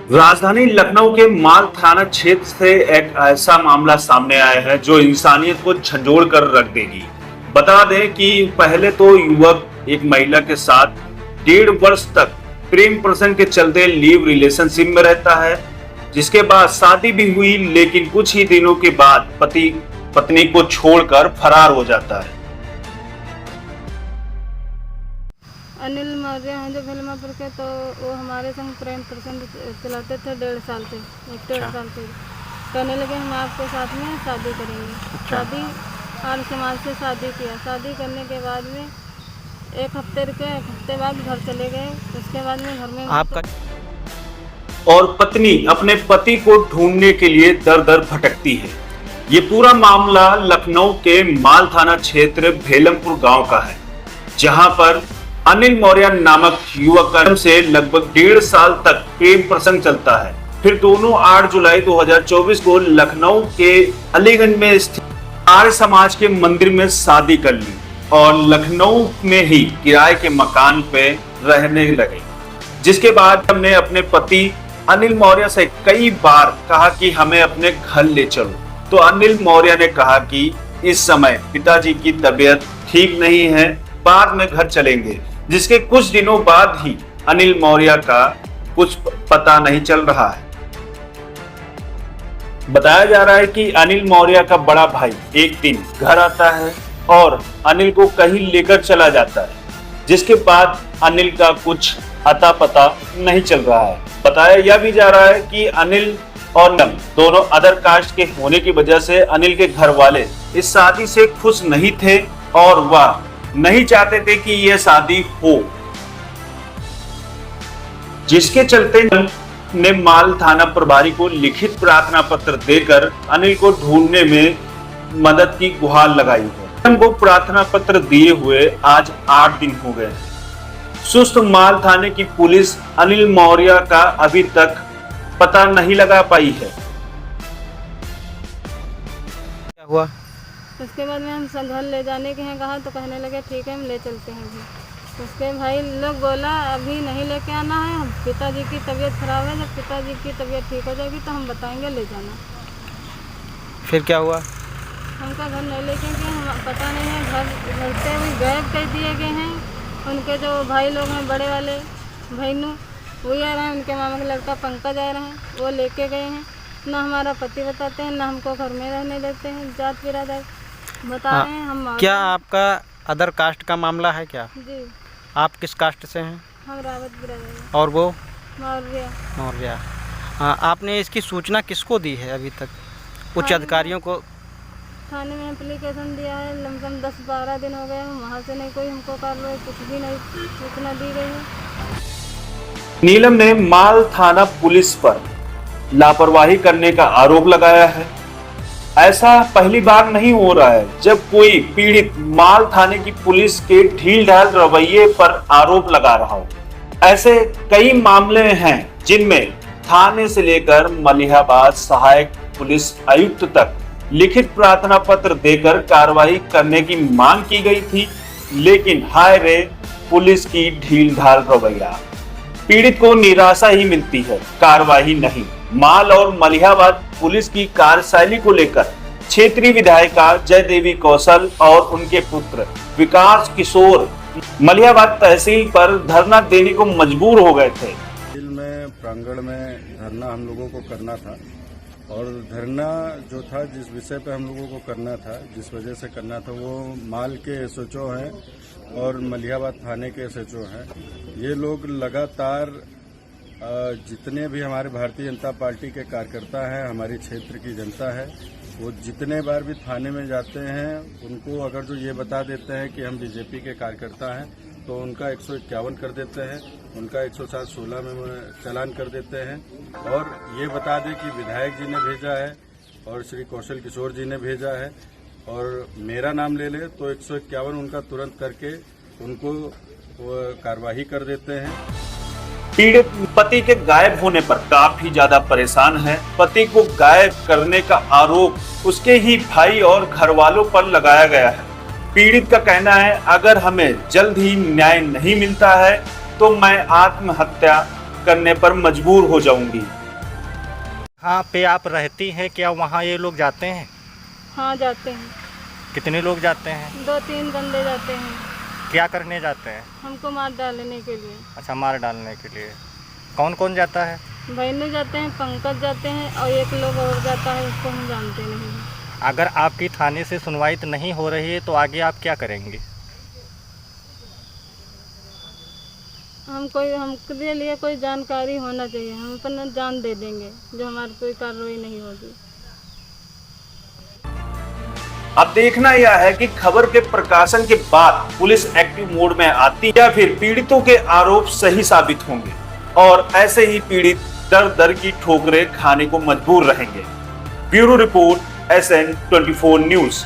राजधानी लखनऊ के माल थाना क्षेत्र से एक ऐसा मामला सामने आया है जो इंसानियत को झंझोड़ कर रख देगी। बता दें कि पहले तो युवक एक महिला के साथ 1.5 वर्ष तक प्रेम प्रसंग के चलते लिव रिलेशनशिप में रहता है, जिसके बाद शादी भी हुई, लेकिन कुछ ही दिनों के बाद पति पत्नी को छोड़कर फरार हो जाता है। अनिल मौर्य हैं जो फिल्मापुर के, तो वो हमारे संग प्रेम प्रसंग चलाते थे 1.5 साल से, 1.5 साल से कहने लगे हम आपके साथ में शादी करेंगे। शादी आर्य समाज से शादी किया। शादी करने के बाद में एक हफ्ते रुके, एक हफ्ते बाद घर चले गए। उसके बाद में घर में आपका और पत्नी अपने पति को ढूंढने के लिए दर दर भटकती है। ये पूरा मामला लखनऊ के माल थाना क्षेत्र भेलमपुर गांव का है, जहां पर अनिल मौर्य नामक युवक से लगभग 1.5 साल तक प्रेम प्रसंग चलता है। फिर दोनों 8 जुलाई 2024 को लखनऊ के अलीगंज में स्थित आर्य समाज के मंदिर में शादी कर ली और लखनऊ में ही किराए के मकान पे रहने लगे। जिसके बाद हमने अपने पति अनिल मौर्य से कई बार कहा कि हमें अपने घर ले चलो, तो अनिल मौर्य ने कहा कि इस समय पिताजी की तबीयत ठीक नहीं है, बाद में घर चलेंगे। जिसके कुछ दिनों बाद ही अनिल मौर्य का कुछ पता नहीं चल रहा है। बताया जा रहा है कि अनिल मौर्य का बड़ा भाई एक दिन घर आता है और अनिल को कहीं लेकर चला जाता है, जिसके बाद अनिल का कुछ अता पता नहीं चल रहा है। बताया यह भी जा रहा है कि अनिल और नम दोनों अदर कास्ट के होने की वजह से अनिल के घर वाले इस शादी से खुश नहीं थे और वह नहीं चाहते थे कि यह शादी हो, जिसके चलते ने माल थाना प्रभारी को लिखित प्रार्थना पत्र देकर अनिल को ढूंढने में मदद की गुहार लगाई है। को प्रार्थना पत्र दिए हुए आज 8 दिन हो गए। सुस्त माल थाने की पुलिस अनिल मौर्य का अभी तक पता नहीं लगा पाई है। क्या हुआ? उसके बाद में हम घर ले जाने के हैं कहा, तो कहने लगे ठीक है हम ले चलते हैं। अभी उसके भाई लोग बोला अभी नहीं लेके आना है, हम पिताजी की तबीयत खराब है, जब पिताजी की तबीयत ठीक हो जाएगी तो हम बताएंगे ले जाना। फिर क्या हुआ? हमका घर नहीं लेके गए, हम पता नहीं है, घर से भी गायब कर दिए गए हैं। उनके जो भाई लोग हैं बड़े वाले भैनू वही आ रहे हैं, उनके मामा का लड़का पंकज आ रहे हैं, वो लेके गए हैं। ना हमारा पति बताते हैं, ना हमको घर में रहने देते हैं। जात बिरादर बता रहे हैं हम। क्या आपका अदर कास्ट का मामला है क्या? जी। आप किस कास्ट से हैं? हम रावत बिरादर और वो मौर्य। मौर्य। आपने इसकी सूचना किसको दी है अभी तक? उच्च अधिकारियों को? थाने में एप्लीकेशन दिया है, लमसम 10-12 दिन हो गए हैं, वहाँ से नहीं कोई हमको कार्रवाई कुछ भी नहीं सूचना दी गई है। नीलम ने माल थाना पुलिस पर लापरवाही करने का आरोप लगाया है। ऐसा पहली बार नहीं हो रहा है जब कोई पीड़ित माल थाने की पुलिस के ढील ढाल रवैये पर आरोप लगा रहा हो। ऐसे कई मामले हैं जिनमें थाने से लेकर मलिहाबाद सहायक पुलिस आयुक्त तक लिखित प्रार्थना पत्र देकर कार्रवाई करने की मांग की गई थी, लेकिन हाय रे पुलिस की ढील ढाल रवैया। पीड़ित को निराशा ही मिलती है, कार्रवाई नहीं। माल और मलिहाबाद पुलिस की कार्यशैली को लेकर क्षेत्रीय विधायिका जय देवी कौशल और उनके पुत्र विकास किशोर मलिहाबाद तहसील पर धरना देने को मजबूर हो गए थे। तहसील में प्रांगण में धरना हम लोगों को करना था और धरना जो था जिस विषय पे हम लोगों को करना था, जिस वजह से करना था, वो माल के एसएचओ हैं और मलिहाबाद थाने के एसएचओ हैं। ये लोग लगातार जितने भी हमारे भारतीय जनता पार्टी के कार्यकर्ता हैं, हमारी क्षेत्र की जनता है, वो जितने बार भी थाने में जाते हैं उनको अगर जो ये बता देते हैं कि हम बीजेपी के कार्यकर्ता हैं तो उनका 151 कर देते हैं, उनका 107-16 में चालान कर देते हैं और ये बता दें कि विधायक जी ने भेजा है और श्री कौशल किशोर जी ने भेजा है और मेरा नाम ले ले तो 151 उनका तुरंत करके उनको कार्रवाई कर देते हैं। पीड़ित पति के गायब होने पर काफी ज्यादा परेशान है। पति को गायब करने का आरोप उसके ही भाई और घर वालों पर लगाया गया है। पीड़ित का कहना है अगर हमें जल्द ही न्याय नहीं मिलता है तो मैं आत्महत्या करने पर मजबूर हो जाऊंगी। हाँ पे आप रहती हैं, क्या वहाँ ये लोग जाते हैं? हाँ जाते हैं, कितने लोग जाते हैं? 2-3 बंदे जाते हैं, क्या करने जाते हैं? हमको मार डालने के लिए। अच्छा, मार डालने के लिए। कौन कौन जाता है? भैनू जाते हैं, पंकज जाते हैं और एक लोग और जाता है, उसको हम जानते नहीं हैं। अगर आपकी थाने से सुनवाई नहीं हो रही है तो आगे आप क्या करेंगे? हमके लिए कोई जानकारी होना चाहिए, हम अपना जान दे देंगे जो हमारी कोई कार्रवाई नहीं होगी। अब देखना यह है कि खबर के प्रकाशन के बाद पुलिस एक्टिव मोड में आती है या फिर पीड़ितों के आरोप सही साबित होंगे और ऐसे ही पीड़ित दर दर की ठोकरें खाने को मजबूर रहेंगे। Bureau report SN24 news.